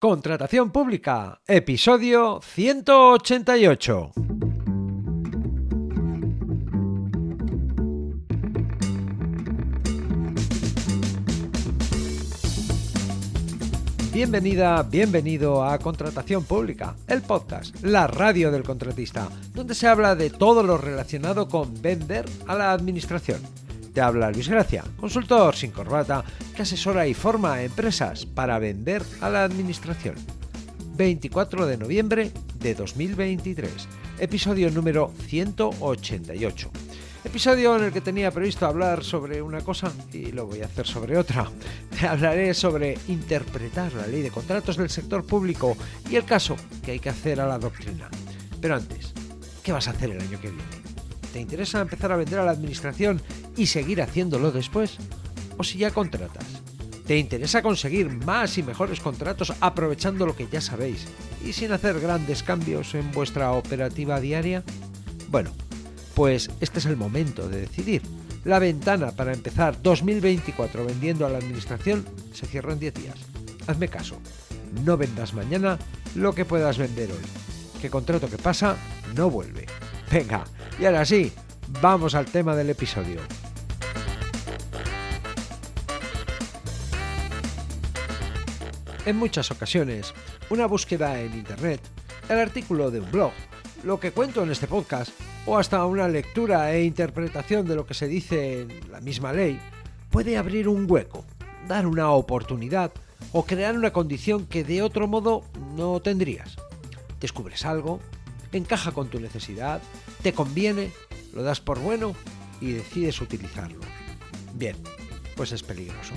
Contratación pública, episodio 188. Bienvenida, bienvenido a Contratación Pública, el podcast, la radio del contratista, donde se habla de todo lo relacionado con vender a la administración. Te habla Luis Gracia, consultor sin corbata, que asesora y forma a empresas para vender a la administración. 24 de noviembre de 2023, episodio número 188. Episodio en el que tenía previsto hablar sobre una cosa y lo voy a hacer sobre otra. Te hablaré sobre interpretar la ley de contratos del sector público y el caso que hay que hacer a la doctrina. Pero antes, ¿qué vas a hacer el año que viene? ¿Te interesa empezar a vender a la administración y seguir haciéndolo después? ¿O si ya contratas? ¿Te interesa conseguir más y mejores contratos aprovechando lo que ya sabéis y sin hacer grandes cambios en vuestra operativa diaria? Bueno, pues este es el momento de decidir. La ventana para empezar 2024 vendiendo a la administración se cierra en 10 días. Hazme caso, no vendas mañana lo que puedas vender hoy. Que contrato que pasa no vuelve. Venga, y ahora sí, vamos al tema del episodio. En muchas ocasiones, una búsqueda en internet, el artículo de un blog, lo que cuento en este podcast, o hasta una lectura e interpretación de lo que se dice en la misma ley, puede abrir un hueco, dar una oportunidad o crear una condición que de otro modo no tendrías. Descubres algo, encaja con tu necesidad, te conviene, lo das por bueno y decides utilizarlo. Bien, pues es peligroso.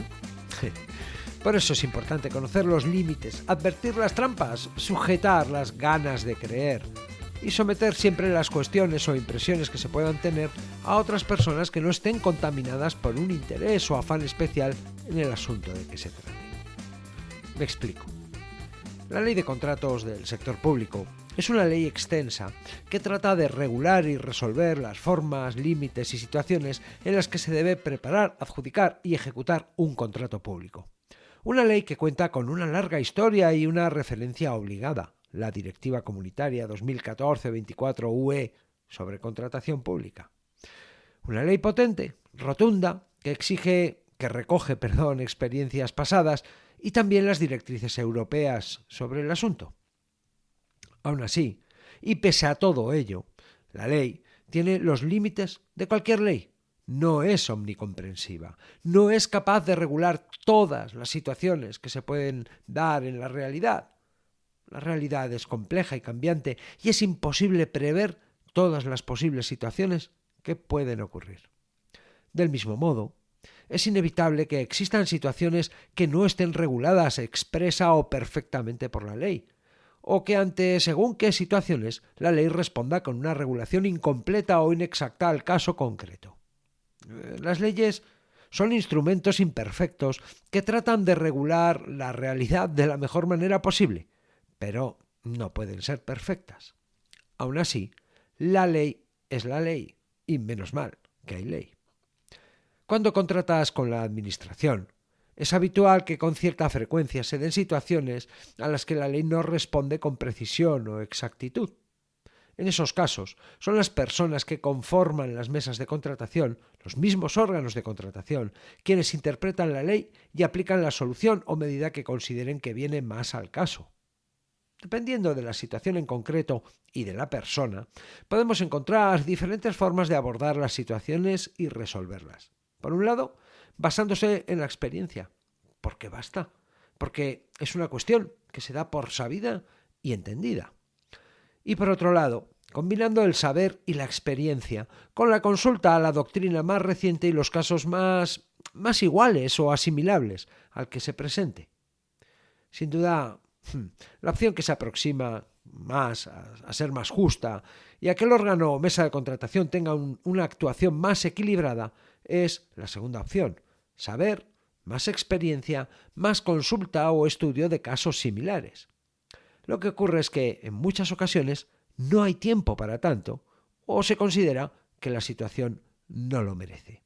Por eso es importante conocer los límites, advertir las trampas, sujetar las ganas de creer y someter siempre las cuestiones o impresiones que se puedan tener a otras personas que no estén contaminadas por un interés o afán especial en el asunto de que se trate. Me explico. La ley de contratos del sector público es una ley extensa que trata de regular y resolver las formas, límites y situaciones en las que se debe preparar, adjudicar y ejecutar un contrato público. Una ley que cuenta con una larga historia y una referencia obligada, la Directiva Comunitaria 2014-24/UE sobre contratación pública. Una ley potente, rotunda, que recoge experiencias pasadas y también las directrices europeas sobre el asunto. Aún así, y pese a todo ello, la ley tiene los límites de cualquier ley. No es omnicomprensiva, no es capaz de regular todas las situaciones que se pueden dar en la realidad. La realidad es compleja y cambiante y es imposible prever todas las posibles situaciones que pueden ocurrir. Del mismo modo, es inevitable que existan situaciones que no estén reguladas expresa o perfectamente por la ley, o que ante según qué situaciones la ley responda con una regulación incompleta o inexacta al caso concreto. Las leyes son instrumentos imperfectos que tratan de regular la realidad de la mejor manera posible, pero no pueden ser perfectas. Aún así, la ley es la ley, y menos mal que hay ley. Cuando contratas con la administración, es habitual que con cierta frecuencia se den situaciones a las que la ley no responde con precisión o exactitud. En esos casos, son las personas que conforman las mesas de contratación, los mismos órganos de contratación, quienes interpretan la ley y aplican la solución o medida que consideren que viene más al caso. Dependiendo de la situación en concreto y de la persona, podemos encontrar diferentes formas de abordar las situaciones y resolverlas. Por un lado, basándose en la experiencia, porque basta, porque es una cuestión que se da por sabida y entendida. Y por otro lado, combinando el saber y la experiencia con la consulta a la doctrina más reciente y los casos más iguales o asimilables al que se presente. Sin duda, la opción que se aproxima más a ser más justa y a que el órgano o mesa de contratación tenga una actuación más equilibrada es la segunda opción: saber, más experiencia, más consulta o estudio de casos similares. Lo que ocurre es que en muchas ocasiones no hay tiempo para tanto o se considera que la situación no lo merece.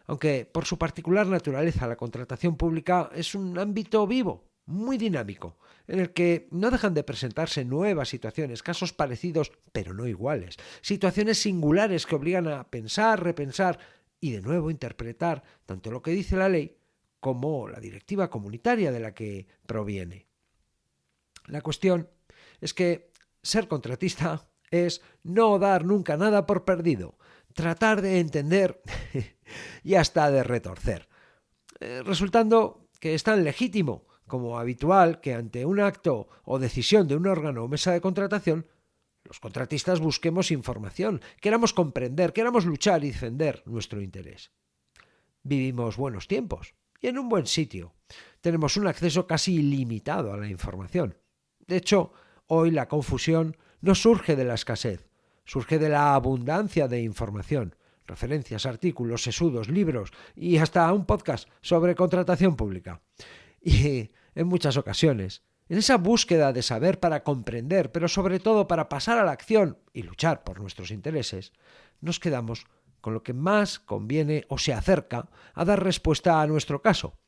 Aunque por su particular naturaleza la contratación pública es un ámbito vivo, muy dinámico, en el que no dejan de presentarse nuevas situaciones, casos parecidos pero no iguales, situaciones singulares que obligan a pensar, repensar y de nuevo interpretar tanto lo que dice la ley como la directiva comunitaria de la que proviene. La cuestión es que ser contratista es no dar nunca nada por perdido, tratar de entender y hasta de retorcer, resultando que es tan legítimo como habitual que ante un acto o decisión de un órgano o mesa de contratación, los contratistas busquemos información, queramos comprender, queramos luchar y defender nuestro interés. Vivimos buenos tiempos y en un buen sitio. Tenemos un acceso casi ilimitado a la información. De hecho, hoy la confusión no surge de la escasez, surge de la abundancia de información, referencias, artículos, sesudos, libros y hasta un podcast sobre contratación pública. Y en muchas ocasiones, en esa búsqueda de saber para comprender, pero sobre todo para pasar a la acción y luchar por nuestros intereses, nos quedamos con lo que más conviene o se acerca a dar respuesta a nuestro caso.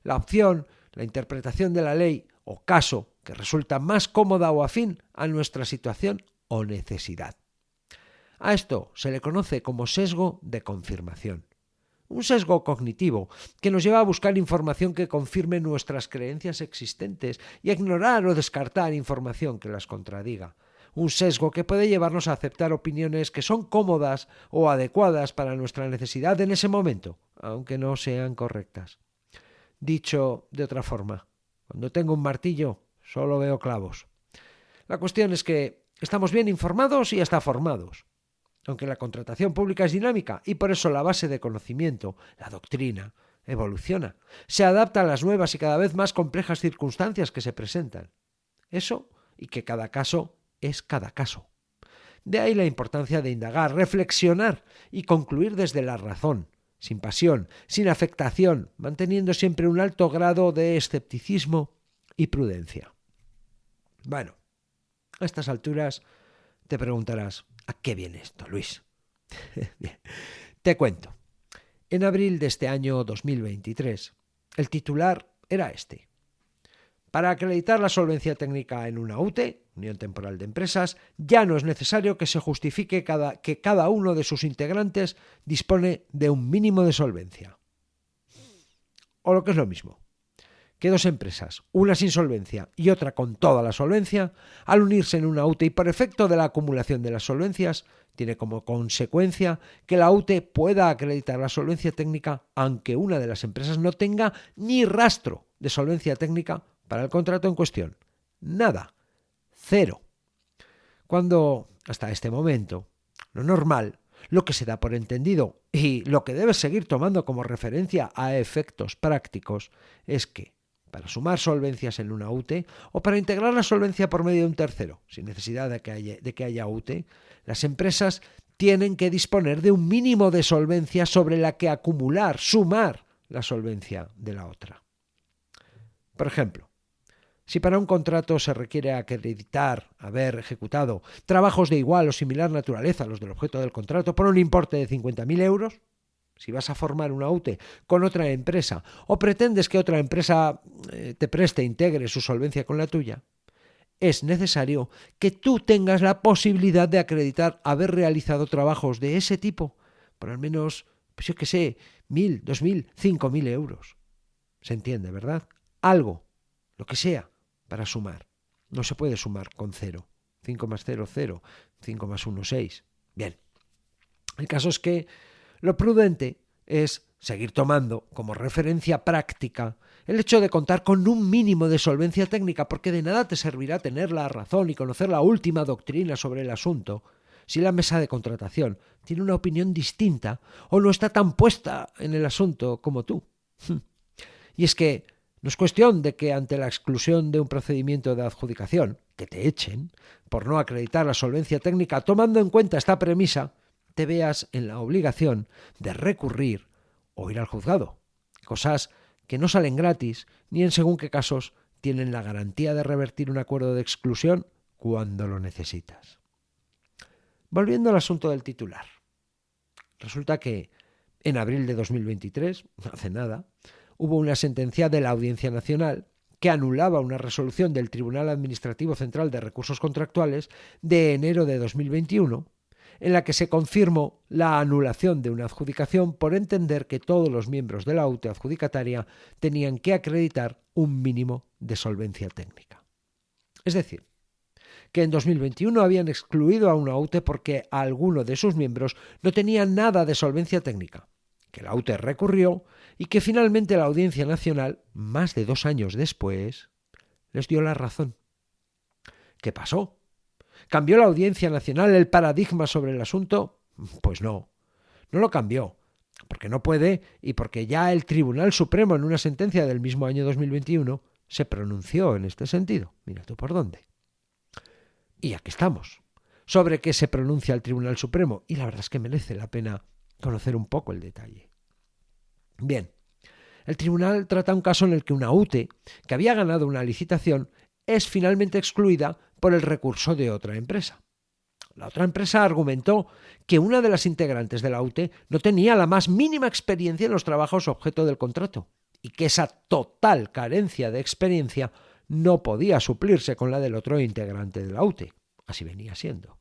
La opción, la interpretación de la ley o caso que resulta más cómoda o afín a nuestra situación o necesidad. A esto se le conoce como sesgo de confirmación. Un sesgo cognitivo que nos lleva a buscar información que confirme nuestras creencias existentes y a ignorar o descartar información que las contradiga. Un sesgo que puede llevarnos a aceptar opiniones que son cómodas o adecuadas para nuestra necesidad en ese momento, aunque no sean correctas. Dicho de otra forma, cuando tengo un martillo, solo veo clavos. La cuestión es que estamos bien informados y hasta formados. Aunque la contratación pública es dinámica y por eso la base de conocimiento, la doctrina, evoluciona, se adapta a las nuevas y cada vez más complejas circunstancias que se presentan. Eso y que cada caso es cada caso. De ahí la importancia de indagar, reflexionar y concluir desde la razón, sin pasión, sin afectación, manteniendo siempre un alto grado de escepticismo y prudencia. Bueno, a estas alturas te preguntarás, ¿a qué viene esto, Luis? Bien, te cuento. En abril de este año 2023, el titular era este. Para acreditar la solvencia técnica en una UTE, Unión Temporal de Empresas, ya no es necesario que se justifique que cada uno de sus integrantes dispone de un mínimo de solvencia. O lo que es lo mismo, que dos empresas, una sin solvencia y otra con toda la solvencia, al unirse en una UTE y por efecto de la acumulación de las solvencias, tiene como consecuencia que la UTE pueda acreditar la solvencia técnica aunque una de las empresas no tenga ni rastro de solvencia técnica para el contrato en cuestión. Nada. Cero. Cuando, hasta este momento, lo normal, lo que se da por entendido y lo que debes seguir tomando como referencia a efectos prácticos es que para sumar solvencias en una UTE o para integrar la solvencia por medio de un tercero, sin necesidad de que haya UTE, las empresas tienen que disponer de un mínimo de solvencia sobre la que acumular, sumar la solvencia de la otra. Por ejemplo, si para un contrato se requiere acreditar haber ejecutado trabajos de igual o similar naturaleza a los del objeto del contrato por un importe de 50.000 euros, si vas a formar una UTE con otra empresa o pretendes que otra empresa te preste e integre su solvencia con la tuya, es necesario que tú tengas la posibilidad de acreditar haber realizado trabajos de ese tipo por al menos, pues yo qué sé, 1.000, 2.000, 5.000 euros. ¿Se entiende, verdad? Algo, lo que sea, para sumar. No se puede sumar con cero. 5 más 0, 0. 5 más 1, 6. Bien. El caso es que lo prudente es seguir tomando como referencia práctica el hecho de contar con un mínimo de solvencia técnica, porque de nada te servirá tener la razón y conocer la última doctrina sobre el asunto si la mesa de contratación tiene una opinión distinta o no está tan puesta en el asunto como tú. Y es que no es cuestión de que ante la exclusión de un procedimiento de adjudicación, que te echen por no acreditar la solvencia técnica tomando en cuenta esta premisa, te veas en la obligación de recurrir o ir al juzgado. Cosas que no salen gratis ni en según qué casos tienen la garantía de revertir un acuerdo de exclusión cuando lo necesitas. Volviendo al asunto del titular. Resulta que en abril de 2023, no hace nada, hubo una sentencia de la Audiencia Nacional que anulaba una resolución del Tribunal Administrativo Central de Recursos Contractuales de enero de 2021, en la que se confirmó la anulación de una adjudicación por entender que todos los miembros de la UTE adjudicataria tenían que acreditar un mínimo de solvencia técnica. Es decir, que en 2021 habían excluido a una UTE porque alguno de sus miembros no tenía nada de solvencia técnica, que la UTE recurrió y que finalmente la Audiencia Nacional, más de 2 años después, les dio la razón. ¿Qué pasó? ¿Cambió la Audiencia Nacional el paradigma sobre el asunto? Pues no lo cambió, porque no puede y porque ya el Tribunal Supremo en una sentencia del mismo año 2021 se pronunció en este sentido. Mira tú por dónde. Y aquí estamos, sobre qué se pronuncia el Tribunal Supremo, y la verdad es que merece la pena conocer un poco el detalle. Bien, el tribunal trata un caso en el que una UTE, que había ganado una licitación, es finalmente excluida por el recurso de otra empresa. La otra empresa argumentó que una de las integrantes de la UTE no tenía la más mínima experiencia en los trabajos objeto del contrato y que esa total carencia de experiencia no podía suplirse con la del otro integrante de la UTE. Así venía siendo.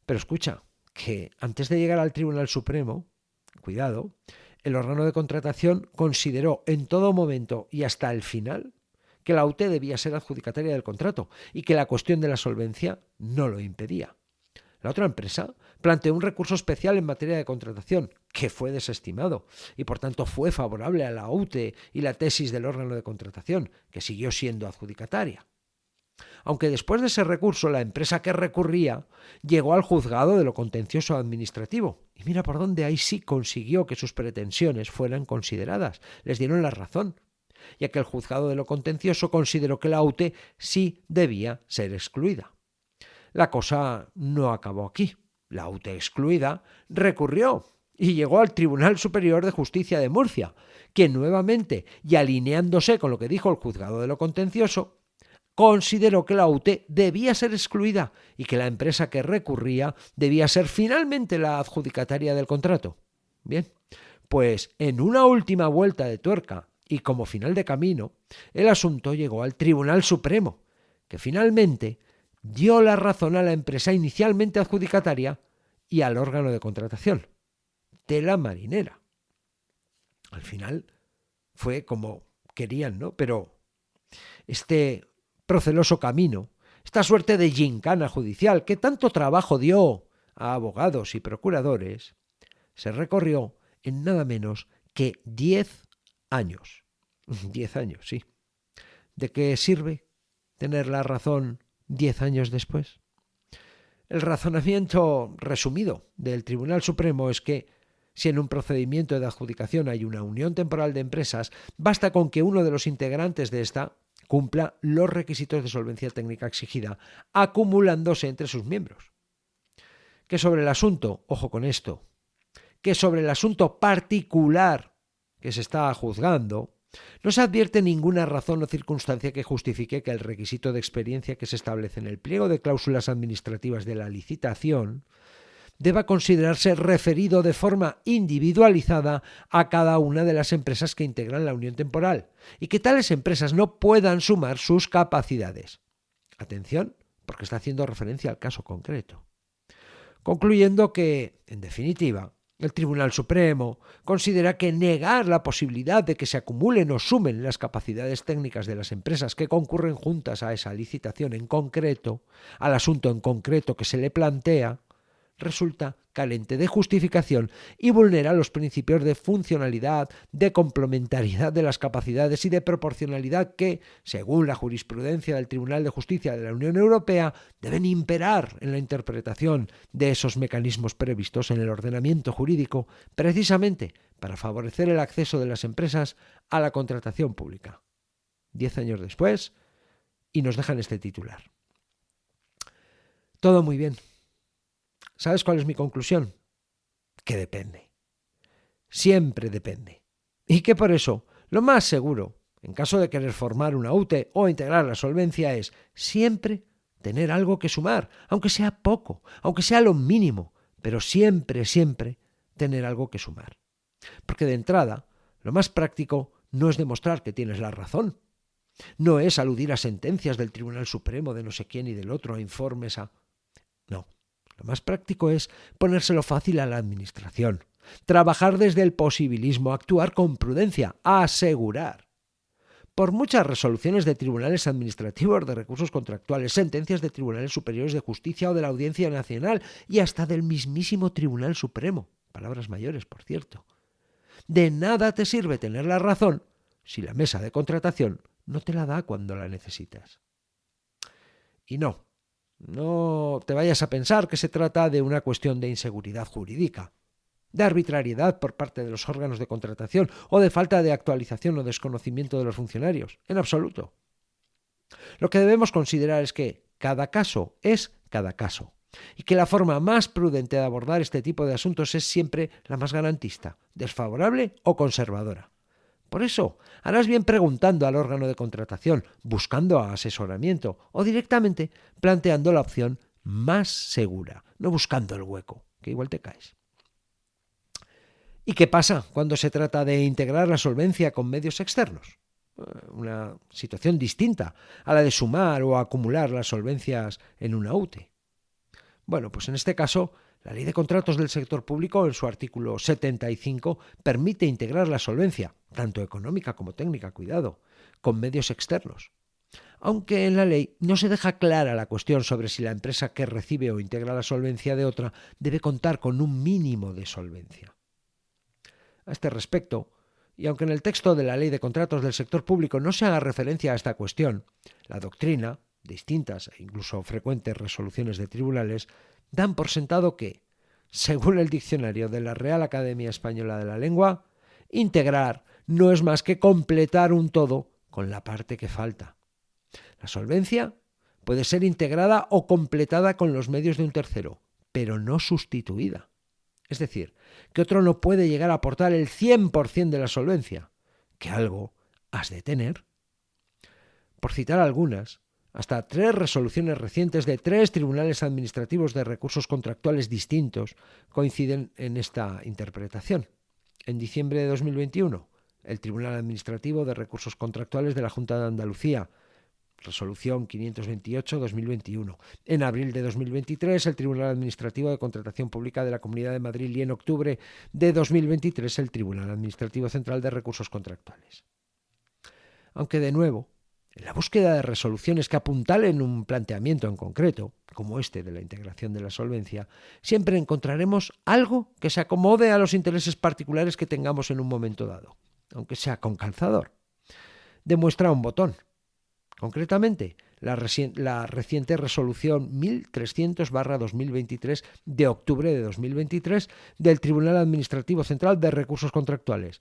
Pero escucha, que antes de llegar al Tribunal Supremo, cuidado, el órgano de contratación consideró en todo momento y hasta el final que la UTE debía ser adjudicataria del contrato y que la cuestión de la solvencia no lo impedía. La otra empresa planteó un recurso especial en materia de contratación, que fue desestimado, y por tanto fue favorable a la UTE y la tesis del órgano de contratación, que siguió siendo adjudicataria. Aunque después de ese recurso la empresa que recurría llegó al juzgado de lo contencioso administrativo, y mira por dónde ahí sí consiguió que sus pretensiones fueran consideradas, les dieron la razón, ya que el juzgado de lo contencioso consideró que la UTE sí debía ser excluida. La cosa no acabó aquí. La UTE excluida recurrió y llegó al Tribunal Superior de Justicia de Murcia, que nuevamente, y alineándose con lo que dijo el juzgado de lo contencioso, consideró que la UTE debía ser excluida y que la empresa que recurría debía ser finalmente la adjudicataria del contrato. Bien, pues en una última vuelta de tuerca y como final de camino, el asunto llegó al Tribunal Supremo, que finalmente dio la razón a la empresa inicialmente adjudicataria y al órgano de contratación. Tela marinera. Al final fue como querían, ¿no? Pero este proceloso camino, esta suerte de gincana judicial que tanto trabajo dio a abogados y procuradores, se recorrió en nada menos que 10 años. 10 años, sí. ¿De qué sirve tener la razón 10 años después? El razonamiento resumido del Tribunal Supremo es que si en un procedimiento de adjudicación hay una unión temporal de empresas, basta con que uno de los integrantes de esta cumpla los requisitos de solvencia técnica exigida, acumulándose entre sus miembros. Que sobre el asunto, ojo con esto, que sobre el asunto particular que se está juzgando, no se advierte ninguna razón o circunstancia que justifique que el requisito de experiencia que se establece en el pliego de cláusulas administrativas de la licitación deba considerarse referido de forma individualizada a cada una de las empresas que integran la unión temporal y que tales empresas no puedan sumar sus capacidades. Atención, porque está haciendo referencia al caso concreto. Concluyendo que, en definitiva, el Tribunal Supremo considera que negar la posibilidad de que se acumulen o sumen las capacidades técnicas de las empresas que concurren juntas a esa licitación en concreto, al asunto en concreto que se le plantea, resulta carente de justificación y vulnera los principios de funcionalidad, de complementariedad de las capacidades y de proporcionalidad que, según la jurisprudencia del Tribunal de Justicia de la Unión Europea, deben imperar en la interpretación de esos mecanismos previstos en el ordenamiento jurídico, precisamente para favorecer el acceso de las empresas a la contratación pública. 10 años después, y nos dejan este titular. Todo muy bien. ¿Sabes cuál es mi conclusión? Que depende. Siempre depende. Y que por eso, lo más seguro, en caso de querer formar una UTE o integrar la solvencia, es siempre tener algo que sumar, aunque sea poco, aunque sea lo mínimo, pero siempre, siempre tener algo que sumar. Porque de entrada, lo más práctico no es demostrar que tienes la razón. No es aludir a sentencias del Tribunal Supremo de no sé quién y del otro, a informes, a... No, lo más práctico es ponérselo fácil a la administración, trabajar desde el posibilismo, actuar con prudencia, asegurar. Por muchas resoluciones de tribunales administrativos de recursos contractuales, sentencias de tribunales superiores de justicia o de la Audiencia Nacional y hasta del mismísimo Tribunal Supremo, palabras mayores, por cierto. De nada te sirve tener la razón si la mesa de contratación no te la da cuando la necesitas. Y no te vayas a pensar que se trata de una cuestión de inseguridad jurídica, de arbitrariedad por parte de los órganos de contratación o de falta de actualización o desconocimiento de los funcionarios. En absoluto. Lo que debemos considerar es que cada caso es cada caso y que la forma más prudente de abordar este tipo de asuntos es siempre la más garantista, desfavorable o conservadora. Por eso, harás bien preguntando al órgano de contratación, buscando asesoramiento o directamente planteando la opción más segura, no buscando el hueco, que igual te caes. ¿Y qué pasa cuando se trata de integrar la solvencia con medios externos? Una situación distinta a la de sumar o acumular las solvencias en una UTE. Bueno, pues en este caso, la Ley de Contratos del Sector Público, en su artículo 75, permite integrar la solvencia, tanto económica como técnica, cuidado, con medios externos. Aunque en la ley no se deja clara la cuestión sobre si la empresa que recibe o integra la solvencia de otra debe contar con un mínimo de solvencia. A este respecto, y aunque en el texto de la Ley de Contratos del Sector Público no se haga referencia a esta cuestión, la doctrina, distintas e incluso frecuentes resoluciones de tribunales, dan por sentado que, según el diccionario de la Real Academia Española de la Lengua, integrar no es más que completar un todo con la parte que falta. La solvencia puede ser integrada o completada con los medios de un tercero, pero no sustituida. Es decir, que otro no puede llegar a aportar el 100% de la solvencia, que algo has de tener. Por citar algunas, hasta 3 resoluciones recientes de 3 tribunales administrativos de recursos contractuales distintos coinciden en esta interpretación. En diciembre de 2021, el Tribunal Administrativo de Recursos Contractuales de la Junta de Andalucía, resolución 528-2021. En abril de 2023, el Tribunal Administrativo de Contratación Pública de la Comunidad de Madrid y en octubre de 2023, el Tribunal Administrativo Central de Recursos Contractuales. Aunque, de nuevo, en la búsqueda de resoluciones que apuntalen un planteamiento en concreto, como este de la integración de la solvencia, siempre encontraremos algo que se acomode a los intereses particulares que tengamos en un momento dado, aunque sea con calzador. Demuestra un botón. Concretamente, la reciente resolución 1300/2023 de octubre de 2023 del Tribunal Administrativo Central de Recursos Contractuales.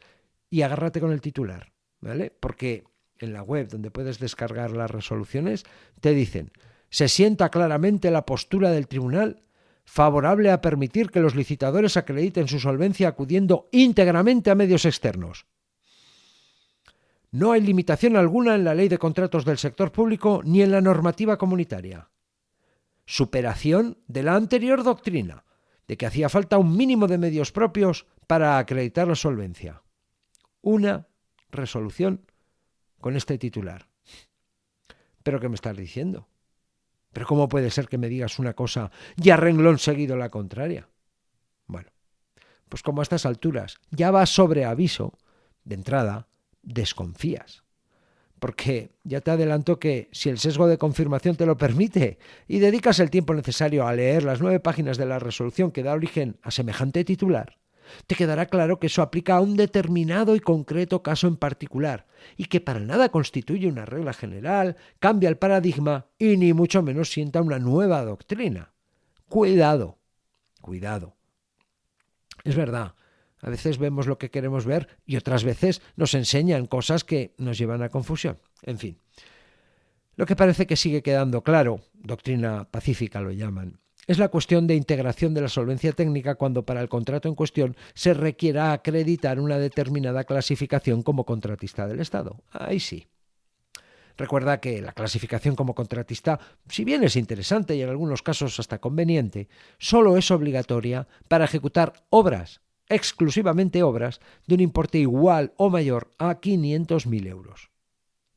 Y agárrate con el titular, ¿vale? Porque en la web donde puedes descargar las resoluciones te dicen: se sienta claramente la postura del tribunal favorable a permitir que los licitadores acrediten su solvencia acudiendo íntegramente a medios externos. No hay limitación alguna en la Ley de Contratos del Sector Público ni en la normativa comunitaria. Superación de la anterior doctrina, de que hacía falta un mínimo de medios propios para acreditar la solvencia. Una resolución con este titular. ¿Pero qué me estás diciendo? ¿Pero cómo puede ser que me digas una cosa y a renglón seguido la contraria? Bueno, pues como a estas alturas ya va sobre aviso, de entrada, desconfías. Porque ya te adelanto que si el sesgo de confirmación te lo permite y dedicas el tiempo necesario a leer las 9 páginas de la resolución que da origen a semejante titular, te quedará claro que eso aplica a un determinado y concreto caso en particular y que para nada constituye una regla general, cambia el paradigma y ni mucho menos sienta una nueva doctrina. Cuidado, cuidado. Es verdad, a veces vemos lo que queremos ver y otras veces nos enseñan cosas que nos llevan a confusión. En fin, lo que parece que sigue quedando claro, doctrina pacífica lo llaman, es la cuestión de integración de la solvencia técnica cuando para el contrato en cuestión se requiera acreditar una determinada clasificación como contratista del Estado. Ahí sí. Recuerda que la clasificación como contratista, si bien es interesante y en algunos casos hasta conveniente, solo es obligatoria para ejecutar obras, exclusivamente obras, de un importe igual o mayor a 500.000 euros.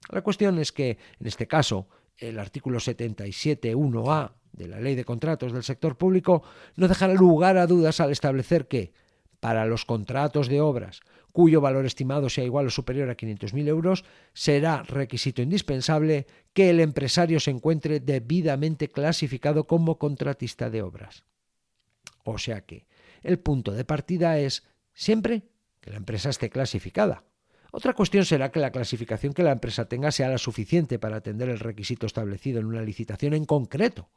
La cuestión es que, en este caso, el artículo 77.1a de la Ley de Contratos del Sector Público no dejará lugar a dudas al establecer que, para los contratos de obras cuyo valor estimado sea igual o superior a 500.000 euros, será requisito indispensable que el empresario se encuentre debidamente clasificado como contratista de obras. O sea que el punto de partida es siempre que la empresa esté clasificada. Otra cuestión será que la clasificación que la empresa tenga sea la suficiente para atender el requisito establecido en una licitación en concreto.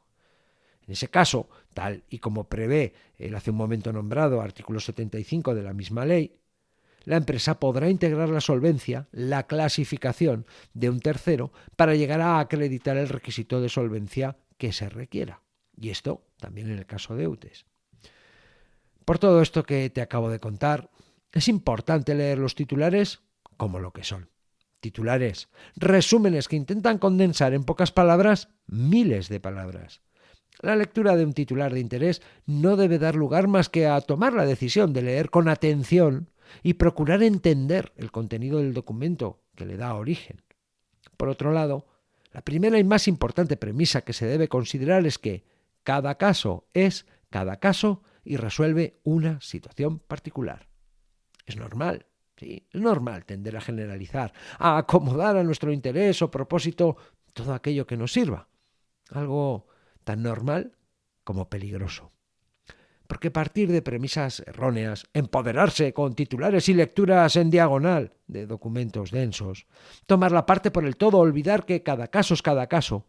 En ese caso, tal y como prevé el hace un momento nombrado artículo 75 de la misma ley, la empresa podrá integrar la solvencia, la clasificación de un tercero para llegar a acreditar el requisito de solvencia que se requiera. Y esto también en el caso de UTES. Por todo esto que te acabo de contar, es importante leer los titulares como lo que son. Titulares, resúmenes que intentan condensar en pocas palabras miles de palabras. La lectura de un titular de interés no debe dar lugar más que a tomar la decisión de leer con atención y procurar entender el contenido del documento que le da origen. Por otro lado, la primera y más importante premisa que se debe considerar es que cada caso es cada caso y resuelve una situación particular. Es normal, sí, es normal tender a generalizar, a acomodar a nuestro interés o propósito todo aquello que nos sirva. Algo tan normal como peligroso. Porque partir de premisas erróneas, empoderarse con titulares y lecturas en diagonal de documentos densos, tomar la parte por el todo, olvidar que cada caso es cada caso,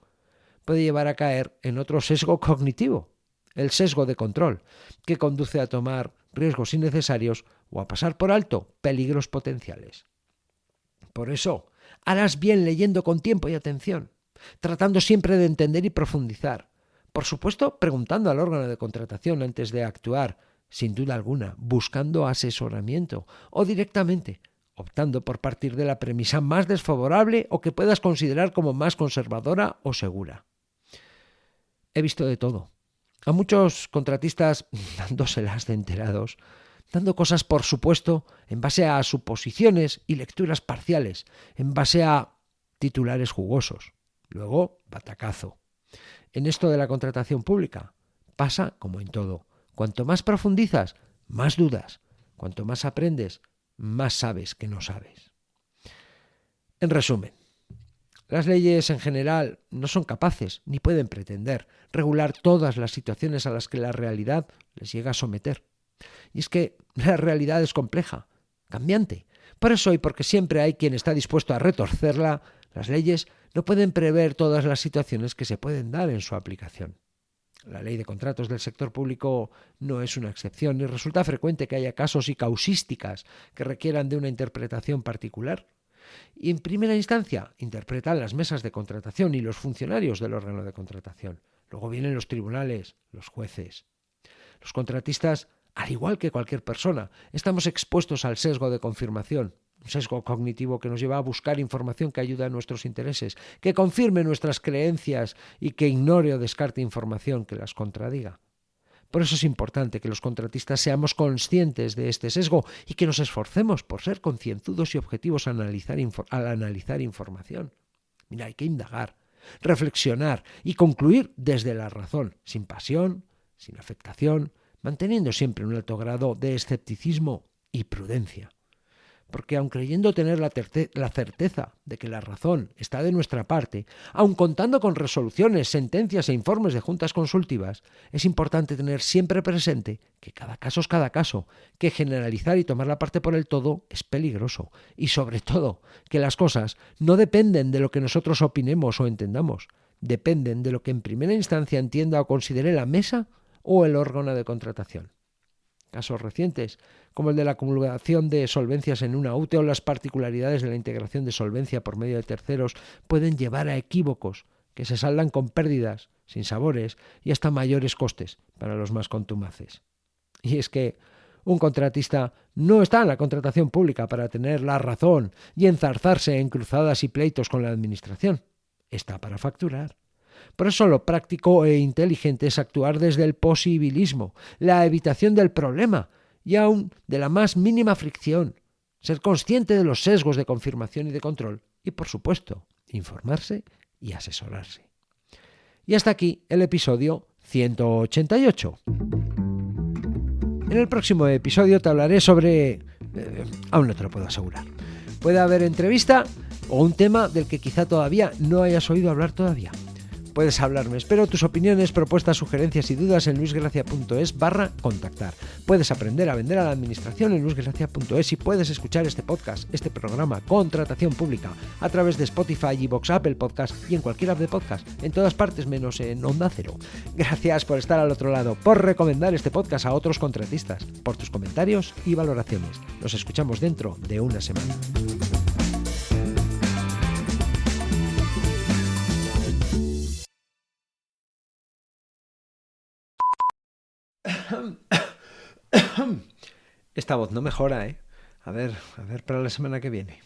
puede llevar a caer en otro sesgo cognitivo, el sesgo de control, que conduce a tomar riesgos innecesarios o a pasar por alto peligros potenciales. Por eso, harás bien leyendo con tiempo y atención, tratando siempre de entender y profundizar. Por supuesto, preguntando al órgano de contratación antes de actuar, sin duda alguna, buscando asesoramiento o directamente optando por partir de la premisa más desfavorable o que puedas considerar como más conservadora o segura. He visto de todo. A muchos contratistas dándoselas de enterados, dando cosas por supuesto en base a suposiciones y lecturas parciales, en base a titulares jugosos. Luego, batacazo. En esto de la contratación pública pasa como en todo. Cuanto más profundizas, más dudas. Cuanto más aprendes, más sabes que no sabes. En resumen, las leyes en general no son capaces ni pueden pretender regular todas las situaciones a las que la realidad les llega a someter. Y es que la realidad es compleja, cambiante. Por eso y porque siempre hay quien está dispuesto a retorcerla, las leyes no pueden prever todas las situaciones que se pueden dar en su aplicación. La ley de contratos del sector público no es una excepción y resulta frecuente que haya casos y causísticas que requieran de una interpretación particular. Y en primera instancia interpretan las mesas de contratación y los funcionarios del órgano de contratación. Luego vienen los tribunales, los jueces. Los contratistas, al igual que cualquier persona, estamos expuestos al sesgo de confirmación. Un sesgo cognitivo que nos lleva a buscar información que ayude a nuestros intereses, que confirme nuestras creencias y que ignore o descarte información que las contradiga. Por eso es importante que los contratistas seamos conscientes de este sesgo y que nos esforcemos por ser concienzudos y objetivos al analizar información. Mira, hay que indagar, reflexionar y concluir desde la razón, sin pasión, sin afectación, manteniendo siempre un alto grado de escepticismo y prudencia. Porque aun creyendo tener la certeza de que la razón está de nuestra parte, aun contando con resoluciones, sentencias e informes de juntas consultivas, es importante tener siempre presente que cada caso es cada caso, que generalizar y tomar la parte por el todo es peligroso y sobre todo que las cosas no dependen de lo que nosotros opinemos o entendamos, dependen de lo que en primera instancia entienda o considere la mesa o el órgano de contratación. Casos recientes, como el de la acumulación de solvencias en una UTE o las particularidades de la integración de solvencia por medio de terceros, pueden llevar a equívocos que se saldan con pérdidas, sinsabores y hasta mayores costes para los más contumaces. Y es que un contratista no está en la contratación pública para tener la razón y enzarzarse en cruzadas y pleitos con la administración. Está para facturar. Por eso lo práctico e inteligente es actuar desde el posibilismo, la evitación del problema y aún de la más mínima fricción, ser consciente de los sesgos de confirmación y de control y, por supuesto, informarse y asesorarse. Y hasta aquí el episodio 188. En el próximo episodio te hablaré sobre... aún no te lo puedo asegurar. Puede haber entrevista o un tema del que quizá todavía no hayas oído hablar todavía. Puedes hablarme. Espero tus opiniones, propuestas, sugerencias y dudas en luisgracia.es/contactar. Puedes aprender a vender a la administración en luisgracia.es y puedes escuchar este podcast, este programa Contratación Pública, a través de Spotify, iVoox, Apple Podcast y en cualquier app de podcast, en todas partes menos en Onda Cero. Gracias por estar al otro lado, por recomendar este podcast a otros contratistas, por tus comentarios y valoraciones. Nos escuchamos dentro de una semana. Esta voz no mejora, ¿eh? A ver para la semana que viene.